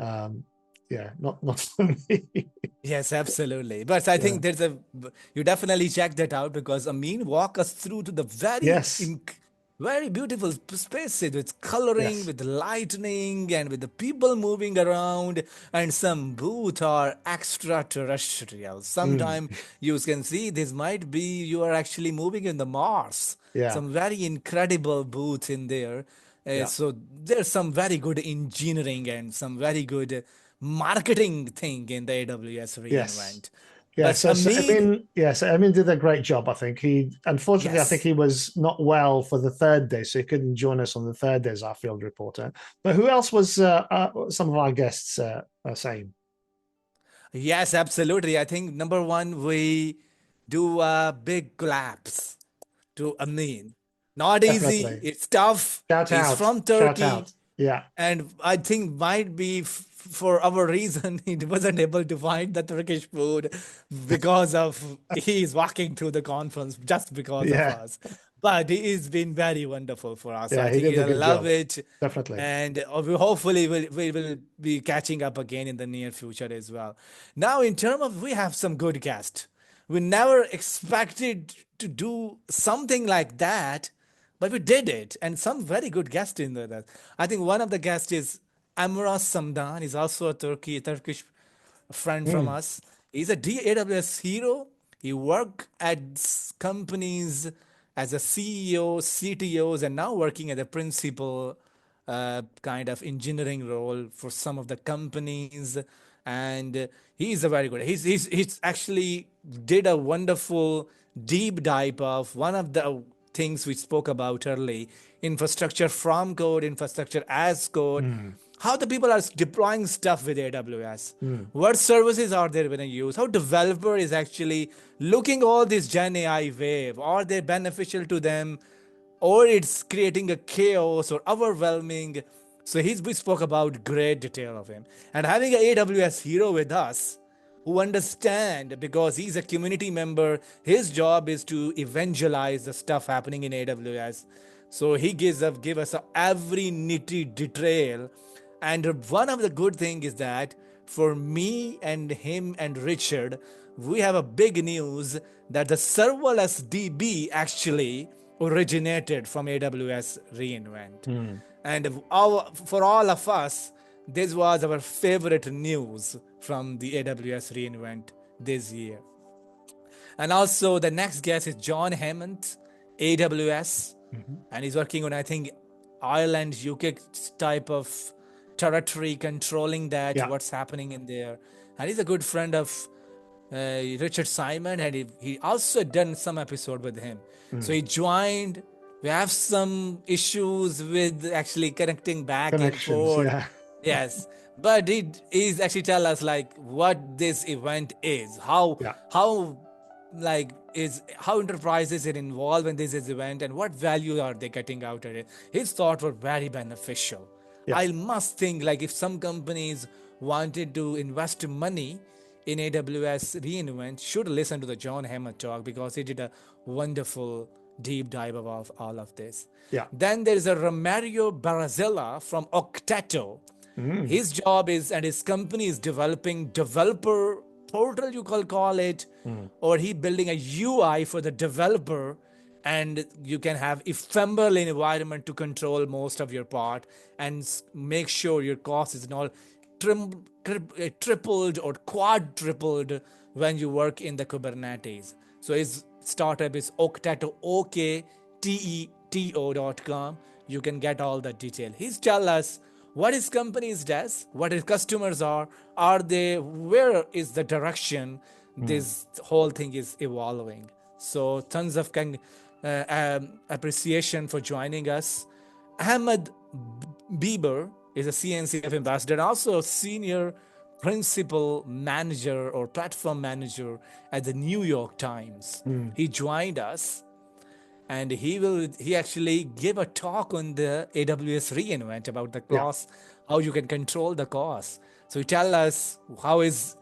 Speaker 1: Um, yeah, not for me.
Speaker 2: Yes, absolutely. But I
Speaker 1: Yeah.
Speaker 2: think you definitely check that out because Amin walk us through to the
Speaker 1: Yes.
Speaker 2: very beautiful spaces with coloring,
Speaker 1: Yes.
Speaker 2: with lightning, and with the people moving around, and some booth are extraterrestrial.
Speaker 1: Mm.
Speaker 2: Sometimes you can see this might be you are actually moving in the Mars.
Speaker 1: Yeah.
Speaker 2: Some very incredible booths in there.
Speaker 1: Yeah.
Speaker 2: So there's some very good engineering and some very good marketing thing in the AWS
Speaker 1: Yes.
Speaker 2: reInvent.
Speaker 1: Yeah.
Speaker 2: But
Speaker 1: So
Speaker 2: Amin,
Speaker 1: Emin did a great job. I think unfortunately, I think
Speaker 2: yes,
Speaker 1: he was not well for the third day, so he couldn't join us on the third day as our field reporter. But who else was some of our guests saying?
Speaker 2: yes, absolutely. I think number one, we do a big collapse to Amin. Not easy,
Speaker 1: Definitely.
Speaker 2: it's tough.
Speaker 1: Shout
Speaker 2: He's
Speaker 1: out.
Speaker 2: from
Speaker 1: Shout
Speaker 2: Turkey.
Speaker 1: out. Yeah.
Speaker 2: And I think might be for our reason he wasn't able to find the Turkish food because of he's walking through the conference just because of
Speaker 1: Yeah.
Speaker 2: us. But he's been very wonderful for us. So
Speaker 1: Yeah.
Speaker 2: I
Speaker 1: He
Speaker 2: think
Speaker 1: did a
Speaker 2: he'll
Speaker 1: good
Speaker 2: love
Speaker 1: job.
Speaker 2: it.
Speaker 1: Definitely.
Speaker 2: And hopefully we will be catching up again in the near future as well. Now, in terms of we have some good guests. We never expected to do something like that, but we did it, and some very good guests in there. I think one of the guests is Amra Samdan. He's also a Turkish friend from
Speaker 1: Mm.
Speaker 2: us. He's a AWS hero. He worked at companies as a CEO, CTOs, and now working as a principal kind of engineering role for some of the companies. And he's a very good. He's actually did a wonderful deep dive of one of the things we spoke about early: infrastructure from code, infrastructure as code,
Speaker 1: Mm.
Speaker 2: how the people are deploying stuff with AWS,
Speaker 1: Mm.
Speaker 2: what services are they going to use, how developer is actually looking all this Gen AI wave, are they beneficial to them, or it's creating a chaos or overwhelming. So we spoke about great detail of him, and having an AWS hero with us who understand because he's a community member. His job is to evangelize the stuff happening in AWS. So he give us every nitty detail. And one of the good thing is that for me and him and Richard, we have a big news that the serverless DB actually originated from AWS reInvent.
Speaker 1: Mm.
Speaker 2: And for all of us, this was our favorite news from the AWS reInvent this year. And also, the next guest is John Hammond, AWS,
Speaker 1: Mhm.
Speaker 2: and he's working on, I think, Ireland, UK type of territory, controlling that,
Speaker 1: Yeah.
Speaker 2: what's happening in there. And he's a good friend of Richard Simon, and he also done some episode with him. So
Speaker 1: Mm.
Speaker 2: he joined. We have some issues with actually connecting back and
Speaker 1: Connections.
Speaker 2: forth.
Speaker 1: Yeah.
Speaker 2: Yes, but he's actually tell us like what this event is,
Speaker 1: Yeah.
Speaker 2: how like is how enterprises are involved in this event, and what value are they getting out of it. His thoughts were very beneficial.
Speaker 1: Yeah.
Speaker 2: I must think like if some companies wanted to invest money in AWS reInvent should listen to the John Hammond talk because he did a wonderful deep dive of all of this.
Speaker 1: Yeah.
Speaker 2: Then there is a Romario Barazella from Octeto. His job is, and his company is developing developer portal, you call it, or he building a UI for the developer, and you can have ephemeral environment to control most of your part and make sure your cost is not tripled or quadrupled when you work in the Kubernetes. So his startup is Octeto, OKTETO.com. You can get all the detail. He's tell us what his company does, what his customers are they, where is the direction this whole thing is evolving. So tons of appreciation for joining us. Ahmed Bieber is a CNCF ambassador, also a senior principal manager or platform manager at the New York Times. He joined us, and he actually gave a talk on the AWS reInvent about the cost, how you can control the cost. So he tell us how is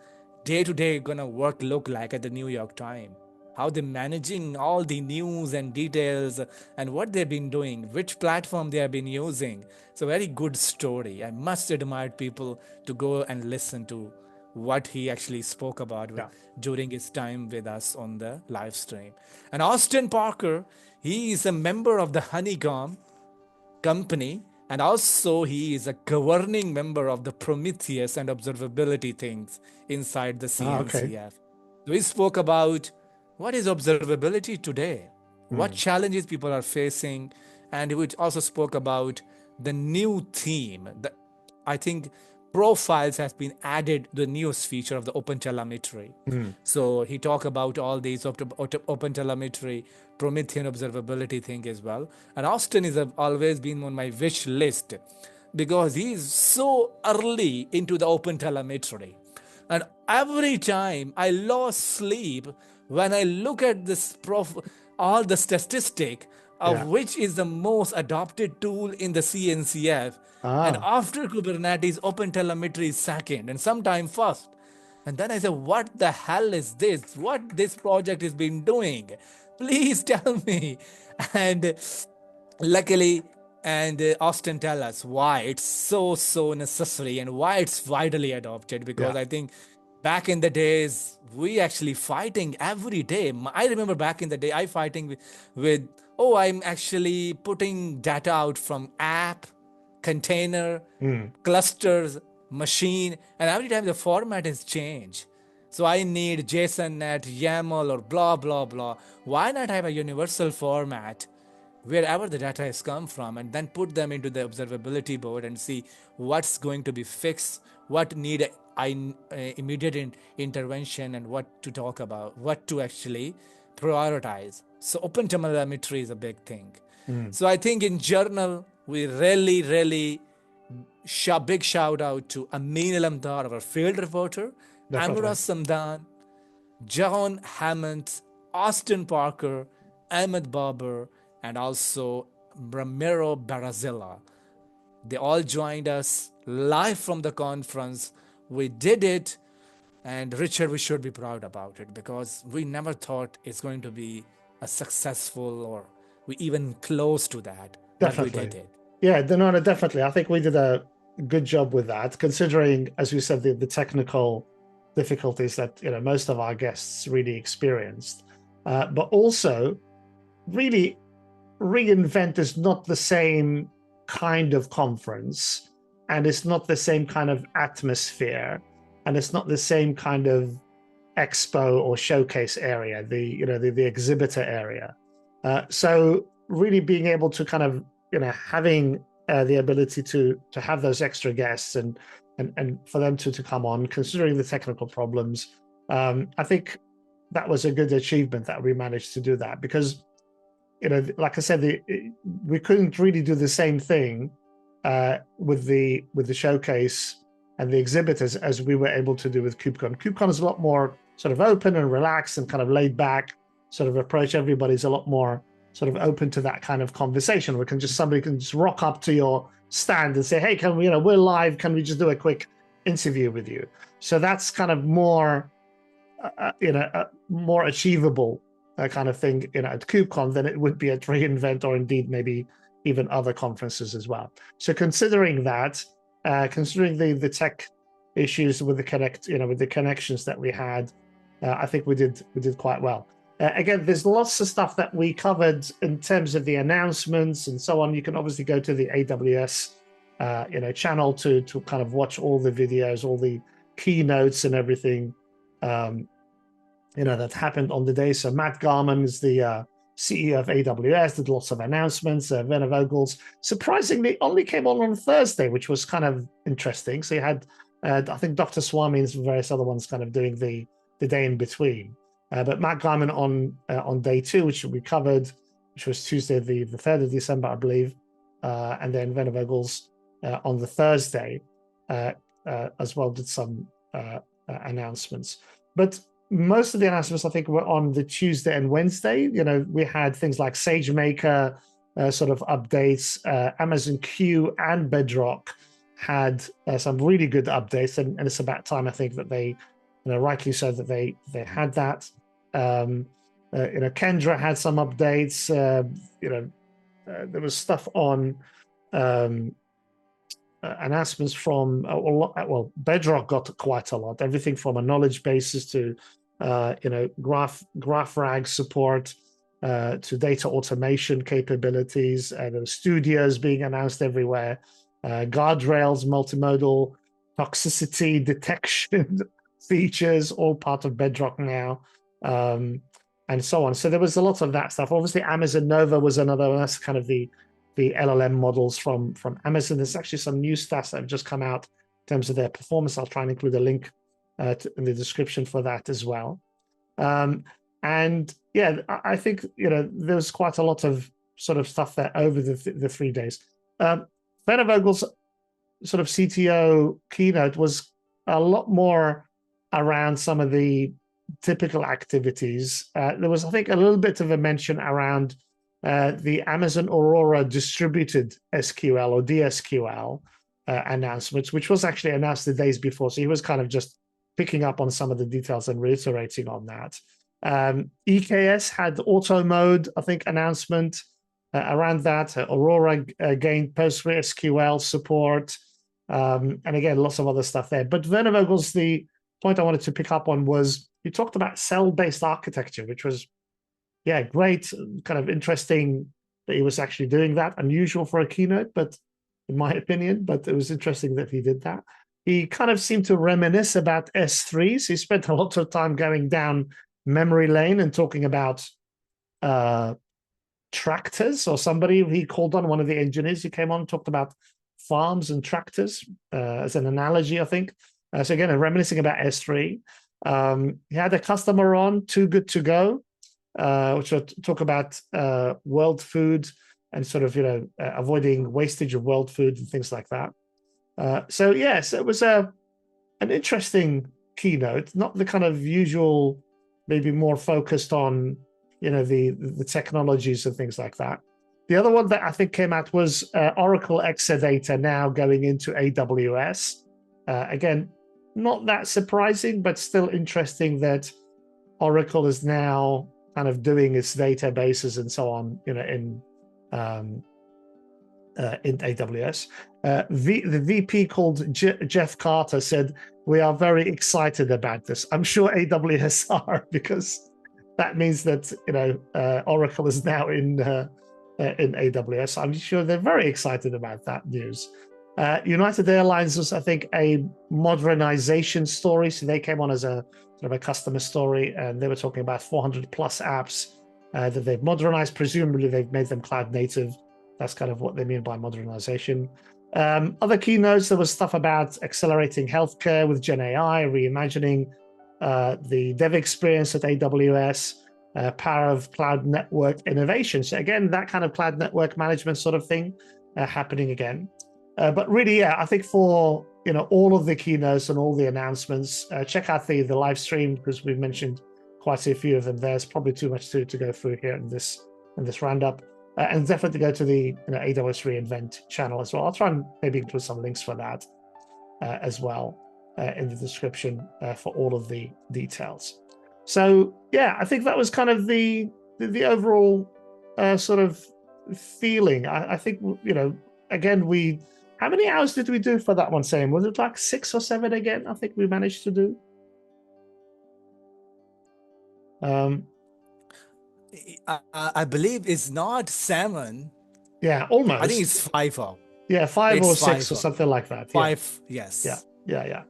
Speaker 2: day-to-day gonna look like at the New York Times, how they're managing all the news and details and what they've been doing, which platform they have been using. It's a very good story. I must admire people to go and listen to what he actually spoke about during his time with us on the live stream. And Austin Parker, he is a member of the Honeycomb company, and also he is a governing member of the Prometheus and observability things inside the CNCF. So he spoke about what is observability today, what challenges people are facing, and he also spoke about the new theme. I think profiles has been added to the newest feature of the OpenTelemetry. So he talked about all these OpenTelemetry, Promethean observability thing as well. And Austin is always been on my wish list because he is so early into the OpenTelemetry. And every time I lost sleep when I look at this all the statistic of which is the most adopted tool in the CNCF. And after Kubernetes, OpenTelemetry is second and sometimes first. And then I said, what the hell is this? What this project has been doing? Please tell me. And luckily, Austin tell us why it's so necessary and why it's widely adopted. Because I think back in the days, we actually fighting every day. I remember back in the day, I fighting with I'm actually putting data out from app, container, clusters, machine, and every time the format is changed. So I need JSON-net, YAML, or blah, blah, blah. Why not have a universal format wherever the data has come from and then put them into the observability board and see what's going to be fixed, what need immediate intervention, and what to talk about, what to actually prioritize. So OpenTelemetry is a big thing. So I think in journal, we really big shout out to Amin Alamdar, our field reporter, Amra Samdan, John Hammond, Austin Parker, Ahmed Baber, and also Ramiro Barazella. They all joined us live from the conference. We did it, and Richard, we should be proud about it because we never thought it's going to be a successful or we even close to that.
Speaker 1: Definitely.
Speaker 2: But we did it.
Speaker 1: Yeah, no, definitely. I think we did a good job with that, considering, as we said, the technical difficulties that most of our guests really experienced. But also, really, reInvent is not the same kind of conference, and it's not the same kind of atmosphere, and it's not the same kind of expo or showcase area, the exhibitor area. So really being able to kind of having the ability to have those extra guests and for them to come on, considering the technical problems, I think that was a good achievement that we managed to do that, because like I said, we couldn't really do the same thing with the showcase and the exhibitors as we were able to do with KubeCon. KubeCon is a lot more sort of open and relaxed and kind of laid back sort of approach. Everybody's a lot more sort of open to that kind of conversation. Somebody can just rock up to your stand and say, hey, we're live, can we just do a quick interview with you? So that's kind of more more achievable kind of thing, at KubeCon than it would be at reInvent, or indeed maybe even other conferences as well. So considering that, considering the tech issues with the connections that we had, I think we did quite well. Again, there's lots of stuff that we covered in terms of the announcements and so on. You can obviously go to the AWS channel to kind of watch all the videos, all the keynotes and everything that happened on the day. So Matt Garman is the CEO of AWS, did lots of announcements. Werner Vogels surprisingly only came on Thursday, which was kind of interesting. So you had I think Dr. Swami and various other ones kind of doing the day in between. But Matt Garman on day 2, which we covered, which was Tuesday, the 3rd of December, I believe, and then Werner Vogels on the Thursday as well did some announcements. But most of the announcements, I think, were on the Tuesday and Wednesday. We had things like SageMaker sort of updates. Amazon Q and Bedrock had some really good updates, and it's about time, I think, that they, rightly so, that they had that. Kendra had some updates. There was stuff on announcements from Bedrock got quite a lot. Everything from a knowledge bases to GraphRag support to data automation capabilities. There were studios being announced everywhere. Guardrails, multimodal toxicity detection features, all part of Bedrock now, and so on. So there was a lot of that stuff. Obviously, Amazon Nova was another one. That's kind of the LLM models from Amazon. There's actually some new stats that have just come out in terms of their performance. I'll try and include a link in the description for that as well. And yeah, I think there's quite a lot of sort of stuff there over the 3 days. Werner Vogel's sort of CTO keynote was a lot more around some of the typical activities. There was, I think, a little bit of a mention around the Amazon Aurora distributed SQL or DSQL announcements, which was actually announced the days before. So he was kind of just picking up on some of the details and reiterating on that. EKS had auto mode, I think, announcement around that. Aurora gained PostgreSQL support, and again, lots of other stuff there. But Werner Vogel's, the point I wanted to pick up on was he talked about cell-based architecture, which was, yeah, great, kind of interesting that he was actually doing that. Unusual for a keynote, but in my opinion, but it was interesting that he did that. He kind of seemed to reminisce about S3s. He spent a lot of time going down memory lane and talking about tractors, or somebody he called on, one of the engineers who came on and talked about farms and tractors as an analogy, I think. So again, reminiscing about S3. He had a customer on, Too Good To Go, which will talk about world food and sort of, avoiding wastage of world food and things like that. So yes, it was an interesting keynote, not the kind of usual, maybe more focused on, the technologies and things like that. The other one that I think came out was Oracle Exadata now going into AWS. Again, not that surprising, but still interesting that Oracle is now kind of doing its databases and so on, in AWS. The VP called Jeff Carter said, "We are very excited about this." I'm sure AWS are, because that means that Oracle is now in AWS. I'm sure they're very excited about that news. United Airlines was, I think, a modernization story. So they came on as a sort of a customer story, and they were talking about 400 plus apps that they've modernized. Presumably, they've made them cloud native. That's kind of what they mean by modernization. Other keynotes, there was stuff about accelerating healthcare with Gen AI, reimagining the dev experience at AWS, power of cloud network innovation. So again, that kind of cloud network management sort of thing happening again. But really, yeah, I think for all of the keynotes and all the announcements, check out the live stream, because we've mentioned quite a few of them. There's probably too much to go through here in this roundup. And definitely go to the AWS reInvent channel as well. I'll try and maybe include some links for that as well in the description for all of the details. So yeah, I think that was kind of the overall sort of feeling. I think, you know, again, how many hours did we do for that one, Sam? Was it like 6 or 7 again? I think we managed to do.
Speaker 2: I believe it's not 7.
Speaker 1: Yeah,
Speaker 2: I think
Speaker 1: almost.
Speaker 2: it's 5 hours.
Speaker 1: Yeah, 5 or
Speaker 2: It's
Speaker 1: 6 or
Speaker 2: 5 hours.
Speaker 1: something like that.
Speaker 2: 5,
Speaker 1: Yeah,
Speaker 2: yes.
Speaker 1: yeah.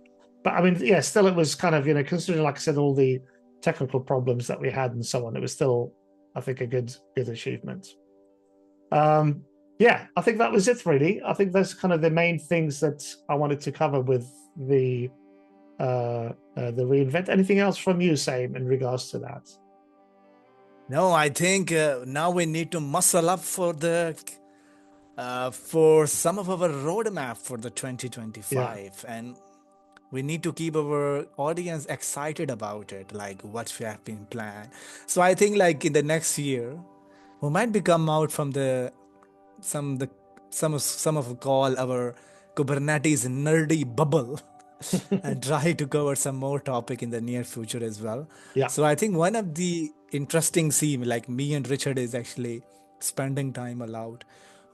Speaker 1: But I mean, yeah, still it was kind of, you know, considering, like I said, all the technical problems that we had and so on, it was still, I think, a good achievement. Yeah, I think that was it really. I think that's kind of the main things that I wanted to cover with the reInvent. Anything else from you, Saim, in regards to that?
Speaker 2: No, I think now we need to muscle up for for some of our roadmap for the 2025, and we need to keep our audience excited about it, like what we have been planned. So I think like in the next year, we might be come out from the some of call our Kubernetes nerdy bubble and try to cover some more topic in the near future as well.
Speaker 1: Yeah.
Speaker 2: So I think one of the interesting scene, like me and Richard is actually spending time aloud.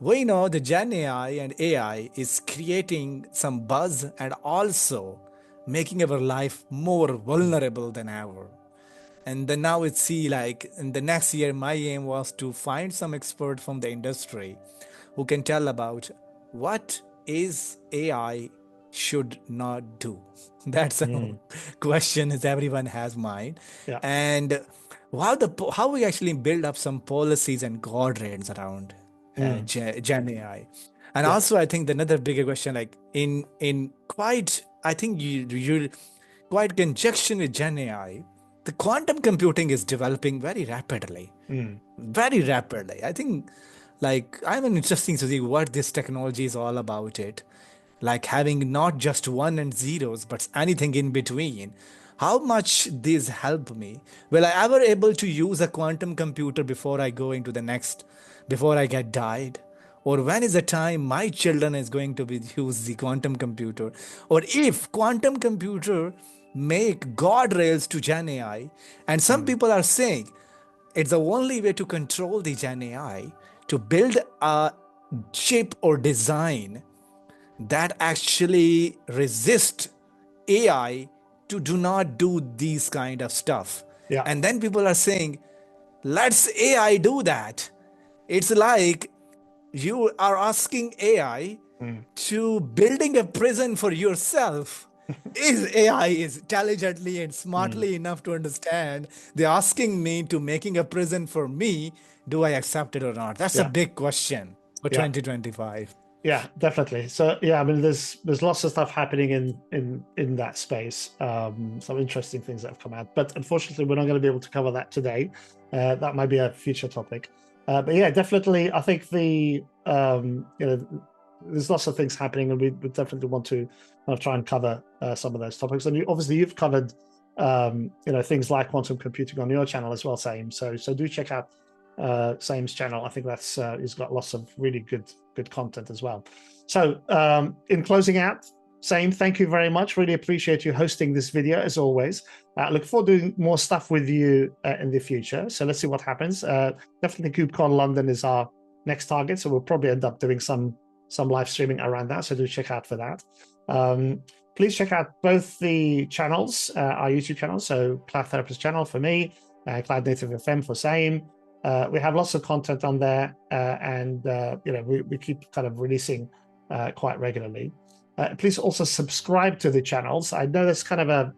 Speaker 2: We know the Gen AI and AI is creating some buzz and also making our life more vulnerable than ever. And then now it's see like in the next year, my aim was to find some expert from the industry who can tell about what is AI should not do. That's a question is everyone has mind.
Speaker 1: Yeah.
Speaker 2: And how we actually build up some policies and guardrails around Gen AI. And
Speaker 1: Yeah.
Speaker 2: also I think another bigger question, like in quite I think you quite conjunction with Gen AI, the quantum computing is developing very rapidly. Very rapidly. I think like I'm interesting to see what this technology is all about it. Like having not just one and zeros, but anything in between. How much this help me? Will I ever able to use a quantum computer before I go into the next, before I get died? Or when is the time my children is going to be use the quantum computer? Or if quantum computer make guardrails to Gen AI, and some people are saying it's the only way to control the Gen AI to build a chip or design that actually resist AI to do not do these kind of stuff.
Speaker 1: Yeah.
Speaker 2: And then people are saying, let's AI do that. It's like you are asking AI to building a prison for yourself. Is AI is intelligently and smartly enough to understand they're asking me to making a prison for me? Do I accept it or not? That's a
Speaker 1: Yeah.
Speaker 2: big question for
Speaker 1: Yeah.
Speaker 2: 2025.
Speaker 1: Yeah, definitely. So yeah, I mean, there's lots of stuff happening in that space. Some interesting things that have come out, but unfortunately, we're not going to be able to cover that today. That might be a future topic. But yeah, definitely, I think you know, there's lots of things happening, and we definitely want to try and cover some of those topics. And obviously, you've covered you know, things like quantum computing on your channel as well, Saim. So do check out Saim's channel. I think that's he's got lots of really good content as well. So in closing out, Saim, thank you very much. Really appreciate you hosting this video as always. Look forward to doing more stuff with you in the future. So let's see what happens. Definitely KubeCon London is our next target. So we'll probably end up doing some live streaming around that. So do check out for that. Please check out both the channels, our YouTube channel. So Cloud Therapist channel for me, Cloud Native FM for Saim. We have lots of content on there, and you know, we keep kind of releasing quite regularly. Please also subscribe to the channels. I know that's kind of a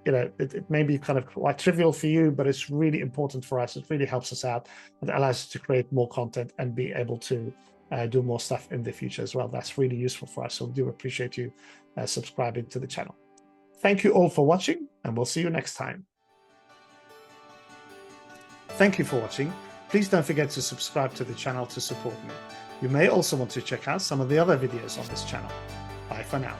Speaker 1: you know, it may be kind of quite trivial for you, but it's really important for us. It really helps us out. It allows us to create more content and be able to do more stuff in the future as well. That's really useful for us. So we do appreciate you subscribing to the channel. Thank you all for watching, and we'll see you next time. Thank you for watching. Please don't forget to subscribe to the channel to support me. You may also want to check out some of the other videos on this channel. Bye for now.